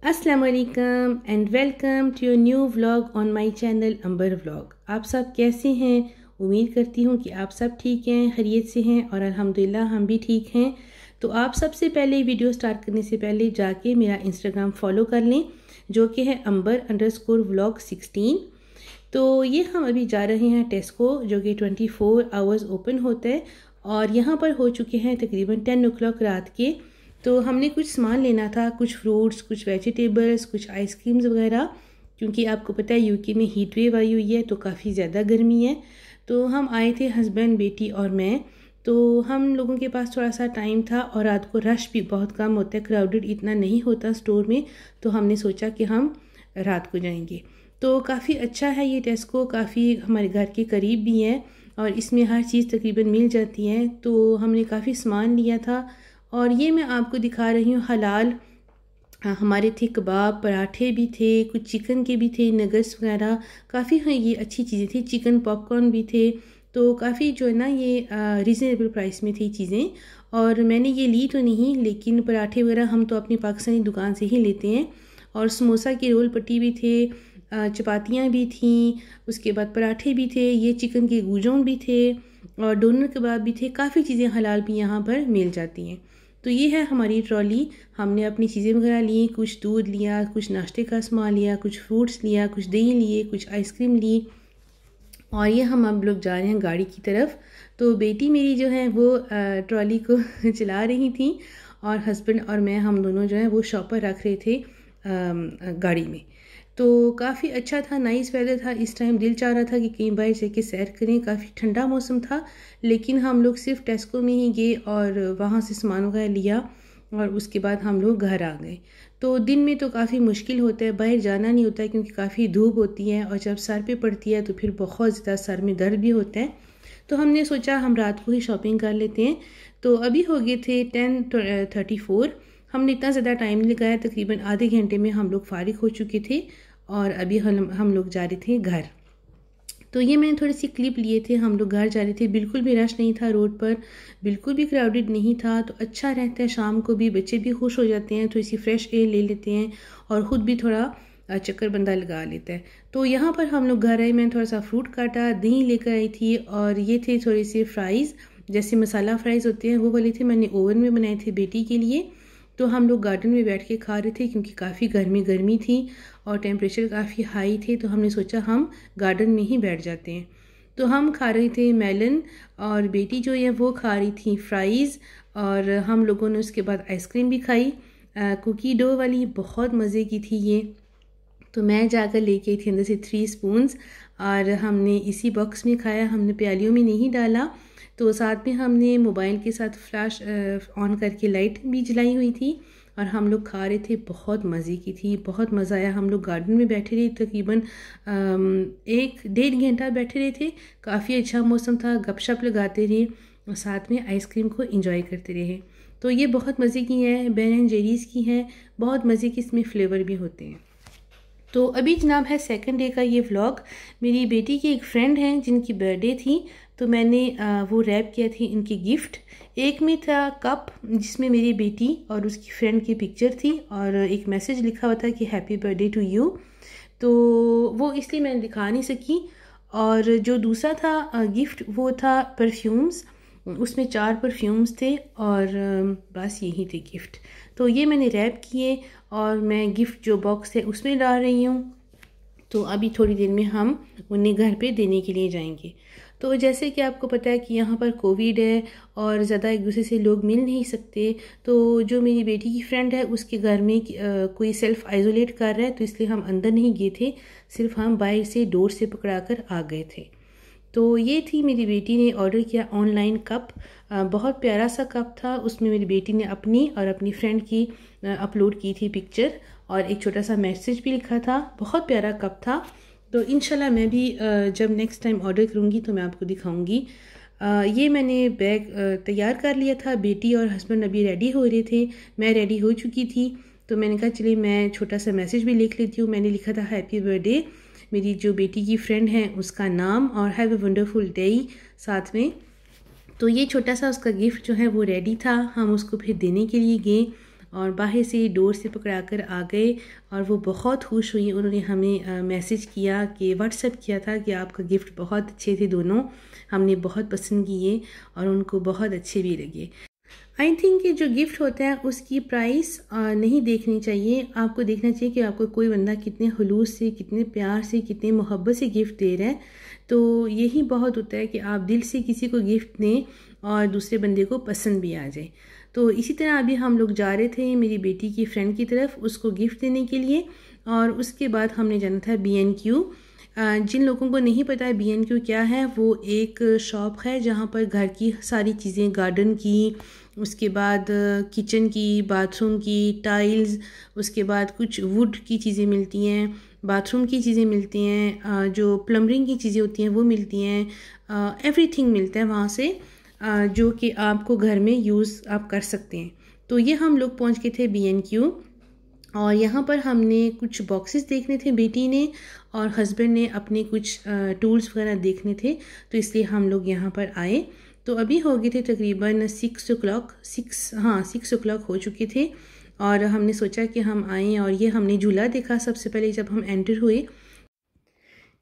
अस्सलाम वालेकुम and welcome to your new vlog on my channel Ambar vlog. आप सब कैसे हैं? उम्मीद करती हूँ कि आप सब ठीक हैं, खैरियत से हैं और अल्हम्दुलिल्लाह हम भी ठीक हैं। तो आप सबसे पहले वीडियो स्टार्ट करने से पहले जाके मेरा इंस्टाग्राम फॉलो कर लें, जो कि है अंबर_व्लॉग16। तो ये हम अभी जा रहे हैं टेस्को, जो कि 24 आवर्स ओपन होता है और यहाँ पर हो चुके हैं तकरीबन 10 o'clock रात के। तो हमने कुछ सामान लेना था, कुछ फ्रूट्स, कुछ वेजिटेबल्स, कुछ आइसक्रीम्स वगैरह, क्योंकि आपको पता है यूके में हीट वेव आई हुई है तो काफ़ी ज़्यादा गर्मी है। तो हम आए थे हस्बैंड, बेटी और मैं। तो हम लोगों के पास थोड़ा सा टाइम था और रात को रश भी बहुत कम होता है, क्राउडेड इतना नहीं होता स्टोर में। तो हमने सोचा कि हम रात को जाएंगे। तो काफ़ी अच्छा है ये टेस्को, काफ़ी हमारे घर के करीब भी है और इसमें हर चीज़ तकरीबन मिल जाती है। तो हमने काफ़ी सामान लिया था और ये मैं आपको दिखा रही हूँ हलाल। हमारे थे कबाब, पराठे भी थे, कुछ चिकन के भी थे, नगर्स वगैरह, काफ़ी हाँ ये अच्छी चीज़ें थी। चिकन पॉपकॉर्न भी थे। तो काफ़ी जो है ना ये रीज़नेबल प्राइस में थी चीज़ें। और मैंने ये ली तो नहीं, लेकिन पराठे वगैरह हम तो अपनी पाकिस्तानी दुकान से ही लेते हैं। और समोसा की रोल पट्टी भी थे, चपातियाँ भी थीं, उसके बाद पराठे भी थे, ये चिकन के गुजों भी थे और डोनर कबाब भी थे। काफ़ी चीज़ें हलाल भी यहाँ पर मिल जाती हैं। तो ये है हमारी ट्रॉली। हमने अपनी चीज़ें वगैरह ली, कुछ दूध लिया, कुछ नाश्ते का सामान लिया, कुछ फ्रूट्स लिया, कुछ दही लिए, कुछ आइसक्रीम ली और ये हम अब लोग जा रहे हैं गाड़ी की तरफ। तो बेटी मेरी जो है वो ट्रॉली को चला रही थी और हस्बैंड और मैं, हम दोनों जो है वो शॉपर रख रहे थे गाड़ी में। तो काफ़ी अच्छा था, नाइस वेदर था। इस टाइम दिल चाह रहा था कि कहीं बाहर जाके सैर करें, काफ़ी ठंडा मौसम था। लेकिन हम लोग सिर्फ टेस्को में ही गए और वहाँ से सामान वगैरह लिया और उसके बाद हम लोग घर आ गए। तो दिन में तो काफ़ी मुश्किल होता है, बाहर जाना नहीं होता है क्योंकि काफ़ी धूप होती है और जब सर पे पड़ती है तो फिर बहुत ज़्यादा सर में दर्द भी होता है। तो हमने सोचा हम रात को ही शॉपिंग कर लेते हैं। तो अभी हो गए थे 10:34। हमने इतना ज़्यादा टाइम नहीं लगाया, तकरीबन आधे घंटे में हम लोग फारिग हो चुके थे और अभी हम लोग जा रहे थे घर। तो ये मैंने थोड़ी सी क्लिप लिए थे, हम लोग घर जा रहे थे। बिल्कुल भी रश नहीं था रोड पर, बिल्कुल भी क्राउडेड नहीं था। तो अच्छा रहता है, शाम को भी बच्चे भी खुश हो जाते हैं, थोड़ी सी फ्रेश एयर ले लेते हैं और ख़ुद भी थोड़ा चक्कर बंदा लगा लेता है। तो यहाँ पर हम लोग घर आए, मैंने थोड़ा सा फ्रूट काटा, दही लेकर आई थी और ये थे थोड़े से फ्राइज़, जैसे मसाला फ्राइज़ होते हैं वो वाले थे, मैंने ओवन में बनाए थे बेटी के लिए। तो हम लोग गार्डन में बैठ के खा रहे थे क्योंकि काफ़ी गर्मी थी और टेम्परेचर काफ़ी हाई थे। तो हमने सोचा हम गार्डन में ही बैठ जाते हैं। तो हम खा रहे थे मेलन और बेटी जो है वो खा रही थी फ्राइज़ और हम लोगों ने उसके बाद आइसक्रीम भी खाई, कुकी डो वाली, बहुत मज़े की थी ये। तो मैं जाकर लेके आई थी अंदर से 3 स्पून्स और हमने इसी बॉक्स में खाया, हमने प्यालियों में नहीं डाला। तो साथ में हमने मोबाइल के साथ फ्लैश ऑन करके लाइट भी जलाई हुई थी और हम लोग खा रहे थे। बहुत मज़े की थी, बहुत मज़ा आया। हम लोग गार्डन में बैठे रहे, तकरीबन 1-1.5 घंटा बैठे रहे थे। काफ़ी अच्छा मौसम था, गपशप लगाते रहे और साथ में आइसक्रीम को एंजॉय करते रहे। तो ये बहुत मज़े की है, बेन एंड जेरीज़ की है, बहुत मज़े के इसमें फ्लेवर भी होते हैं। तो अभी जनाब है सेकंड डे का ये व्लॉग। मेरी बेटी की एक फ्रेंड हैं जिनकी बर्थडे थी, तो मैंने वो रैप किया थी इनकी गिफ्ट। एक में था कप जिसमें मेरी बेटी और उसकी फ्रेंड की पिक्चर थी और एक मैसेज लिखा हुआ था कि हैप्पी बर्थडे टू यू। तो वो इसलिए मैंने दिखा नहीं सकी। और जो दूसरा था गिफ्ट वो था परफ्यूम्स, उसमें 4 परफ्यूम्स थे और बस यही थे गिफ्ट। तो ये मैंने रैप किए और मैं गिफ्ट जो बॉक्स है उसमें डाल रही हूँ। तो अभी थोड़ी देर में हम उन्हें घर पे देने के लिए जाएंगे। तो जैसे कि आपको पता है कि यहाँ पर कोविड है और ज़्यादा एक दूसरे से लोग मिल नहीं सकते। तो जो मेरी बेटी की फ्रेंड है उसके घर में कोई सेल्फ़ आइसोलेट कर रहा है, तो इसलिए हम अंदर नहीं गए थे, सिर्फ हम बाहर से डोर से पकड़ा कर आ गए थे। तो ये थी, मेरी बेटी ने ऑर्डर किया ऑनलाइन कप। बहुत प्यारा सा कप था, उसमें मेरी बेटी ने अपनी और अपनी फ्रेंड की अपलोड की थी पिक्चर और एक छोटा सा मैसेज भी लिखा था। बहुत प्यारा कप था। तो इंशाल्लाह मैं भी जब नेक्स्ट टाइम ऑर्डर करूँगी तो मैं आपको दिखाऊँगी। ये मैंने बैग तैयार कर लिया था। बेटी और हस्बैंड अभी रेडी हो रहे थे, मैं रेडी हो चुकी थी। तो मैंने कहा चलिए मैं छोटा सा मैसेज भी लिख लेती हूँ। मैंने लिखा था हैप्पी बर्थडे, मेरी जो बेटी की फ्रेंड है उसका नाम और हैव अ वंडरफुल डे साथ में। तो ये छोटा सा उसका गिफ्ट जो है वो रेडी था, हम उसको फिर देने के लिए गए और बाहर से डोर से पकड़ा कर आ गए और वो बहुत खुश हुई। उन्होंने हमें मैसेज किया कि व्हाट्सएप किया था कि आपका गिफ्ट बहुत अच्छे थे दोनों, हमने बहुत पसंद किए और उनको बहुत अच्छे भी लगे। आई थिंक कि जो गिफ्ट होता है उसकी प्राइस नहीं देखनी चाहिए, आपको देखना चाहिए कि आपको कोई बंदा कितने खुलूस से, कितने प्यार से, कितने मोहब्बत से गिफ्ट दे रहा है। तो यही बहुत होता है कि आप दिल से किसी को गिफ्ट दें और दूसरे बंदे को पसंद भी आ जाए। तो इसी तरह अभी हम लोग जा रहे थे मेरी बेटी की फ्रेंड की तरफ उसको गिफ्ट देने के लिए, और उसके बाद हमने जाना था B&Q। जिन लोगों को नहीं पता है B&Q क्या है, वो एक शॉप है जहाँ पर घर की सारी चीज़ें, गार्डन की, उसके बाद किचन की, बाथरूम की, टाइल्स, उसके बाद कुछ वुड की चीज़ें मिलती हैं, बाथरूम की चीज़ें मिलती हैं, जो प्लम्बरिंग की चीज़ें होती हैं वो मिलती हैं, एवरीथिंग मिलता है वहाँ से जो कि आपको घर में यूज़ आप कर सकते हैं। तो ये हम लोग पहुँच गए थे B&Q और यहाँ पर हमने कुछ बॉक्सेस देखने थे बेटी ने, और हस्बैंड ने अपने कुछ टूल्स वगैरह देखने थे, तो इसलिए हम लोग यहाँ पर आए। तो अभी हो गए थे तकरीबन 6 o'clock हो चुके थे, और हमने सोचा कि हम आएँ और ये हमने झूला देखा सबसे पहले जब हम एंटर हुए।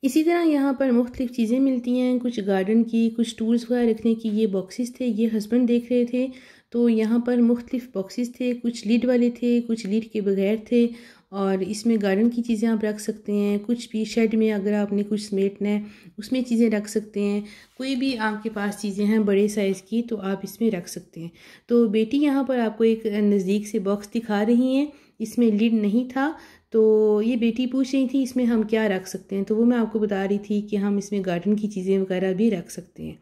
इसी तरह यहाँ पर मुख्तलिफ़ चीज़ें मिलती हैं, कुछ गार्डन की, कुछ टूल्स वगैरह रखने की। ये बॉक्सेस थे, ये हस्बैंड देख रहे थे। तो यहाँ पर मुख्तलिफ़ बॉक्सेस थे, कुछ लीड वाले थे, कुछ लीड के बगैर थे, और इसमें गार्डन की चीज़ें आप रख सकते हैं। कुछ भी शेड में अगर आपने कुछ समेटना है उसमें चीज़ें रख सकते हैं। कोई भी आपके पास चीज़ें हैं बड़े साइज़ की तो आप इसमें रख सकते हैं। तो बेटी यहाँ पर आपको एक नज़दीक से बॉक्स दिखा रही हैं, इसमें लीड नहीं था। तो ये बेटी पूछ रही थी इसमें हम क्या रख सकते हैं, तो वो मैं आपको बता रही थी कि हम इसमें गार्डन की चीज़ें वगैरह भी रख सकते हैं।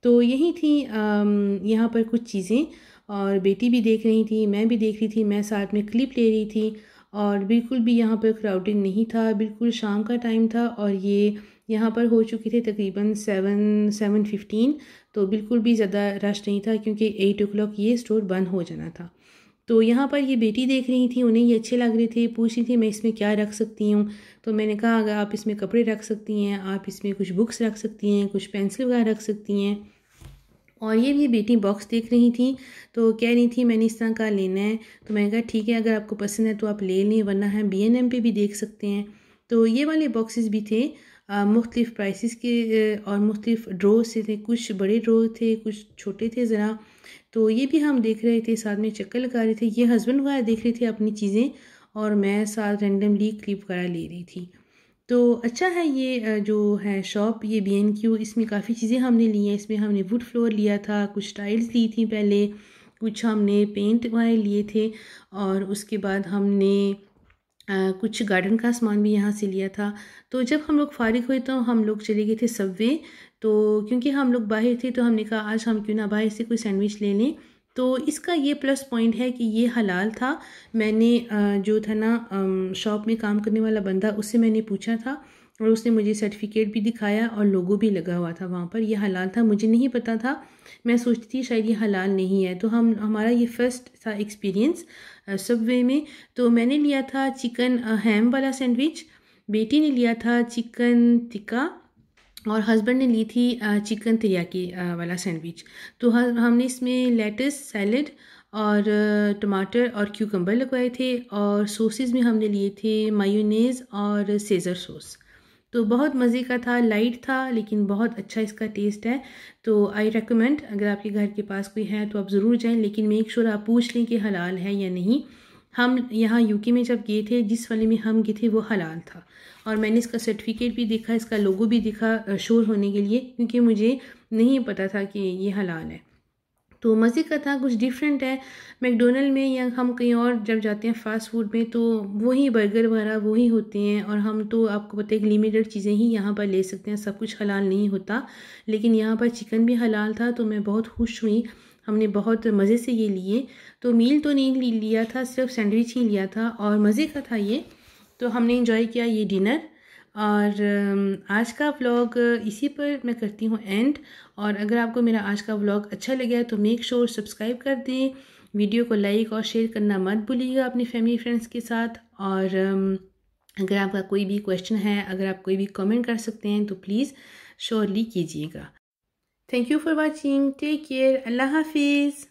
तो यही थी यहाँ पर कुछ चीज़ें, और बेटी भी देख रही थी, मैं भी देख रही थी, मैं साथ में क्लिप ले रही थी, और बिल्कुल भी यहाँ पर क्राउडिंग नहीं था, बिल्कुल शाम का टाइम था, और ये यहाँ पर हो चुके थे तकरीबन 7:15। तो बिल्कुल भी ज़्यादा रश नहीं था क्योंकि 8 o'clock ये स्टोर बंद हो जाना था। तो यहाँ पर ये बेटी देख रही थी, उन्हें ये अच्छे लग रहे थे, पूछ रही थी मैं इसमें क्या रख सकती हूँ। तो मैंने कहा अगर आप इसमें कपड़े रख सकती हैं, आप इसमें कुछ बुक्स रख सकती हैं, कुछ पेंसिल वगैरह रख सकती हैं। और ये भी बेटी बॉक्स देख रही थी, तो कह रही थी मैंने इस तरह का लेना है। तो मैंने कहा ठीक है, अगर आपको पसंद है तो आप ले लें, वरना हम B&M पे भी देख सकते हैं। तो ये वाले बॉक्सेस भी थे मुख्तलिफ़ प्राइसेस के, और मुख्तलिफ़ ड्रो से थे, कुछ बड़े ड्रो थे, कुछ छोटे थे ज़रा। तो ये भी हम देख रहे थे, साथ में चक्कर लगा रहे थे। ये हस्बैंड वगैरह देख रहे थे अपनी चीज़ें, और मैं साथ रैंडमली क्लिप वगैरह ले रही थी। तो अच्छा है ये जो है शॉप, ये B&Q, इसमें काफ़ी चीज़ें हमने ली हैं। इसमें हमने वुड फ्लोर लिया था, कुछ टाइल्स ली थी पहले, कुछ हमने पेंट वगैरह लिए थे, और उसके बाद हमने कुछ गार्डन का सामान भी यहाँ से लिया था। तो जब हम लोग फारिग हुए तो हम लोग चले गए थे सबवे। तो क्योंकि हम लोग बाहर थे तो हमने कहा आज हम क्यों ना बाहर से कोई सैंडविच ले लें। तो इसका ये प्लस पॉइंट है कि ये हलाल था। मैंने जो था ना शॉप में काम करने वाला बंदा, उससे मैंने पूछा था और उसने मुझे सर्टिफिकेट भी दिखाया और लोगो भी लगा हुआ था वहाँ पर। ये हलाल था, मुझे नहीं पता था, मैं सोचती थी शायद ये हलाल नहीं है। तो हमारा ये फ़र्स्ट था एक्सपीरियंस सबवे में। तो मैंने लिया था चिकन हैम वाला सैंडविच, बेटी ने लिया था चिकन टिक्का, और हस्बैंड ने ली थी चिकन तेरियाकी वाला सैंडविच। तो हमने इसमें लेटस, सैलड और टमाटर और क्यूकम्बर लगवाए थे, और सॉसेस भी हमने लिए थे मायोनेज़ और सेज़र सॉस। तो बहुत मज़े का था, लाइट था, लेकिन बहुत अच्छा इसका टेस्ट है। तो आई रेकमेंड, अगर आपके घर के पास कोई है तो आप ज़रूर जाएं, लेकिन मेक श्योर आप पूछ लें कि हलाल है या नहीं। हम यहाँ यूके में जब गए थे, जिस वाले में हम गए थे वो हलाल था, और मैंने इसका सर्टिफिकेट भी देखा, इसका लोगो भी दिखा श्योर होने के लिए, क्योंकि मुझे नहीं पता था कि ये हलाल है। तो मज़े का था, कुछ डिफरेंट है। मैकडोनल्ड में या हम कहीं और जब जाते हैं फ़ास्ट फूड में तो वही बर्गर वगैरह वही होते हैं, और हम तो आपको पता है लिमिटेड चीज़ें ही यहाँ पर ले सकते हैं, सब कुछ हलाल नहीं होता। लेकिन यहाँ पर चिकन भी हलाल था, तो मैं बहुत खुश हुई, हमने बहुत मज़े से ये लिए। तो मील तो नहीं लिया था, सिर्फ सैंडविच ही लिया था, और मज़े का था ये। तो हमने इंजॉय किया ये डिनर। और आज का व्लॉग इसी पर मैं करती हूँ एंड। और अगर आपको मेरा आज का व्लॉग अच्छा लगा तो मेक श्योर सब्सक्राइब कर दें, वीडियो को लाइक और शेयर करना मत भूलिएगा अपने फैमिली फ्रेंड्स के साथ। और अगर आपका कोई भी क्वेश्चन है, अगर आप कोई भी कमेंट कर सकते हैं तो प्लीज़ श्योरली कीजिएगा। Thank you for watching, take care, अल्लाह हाफिज़।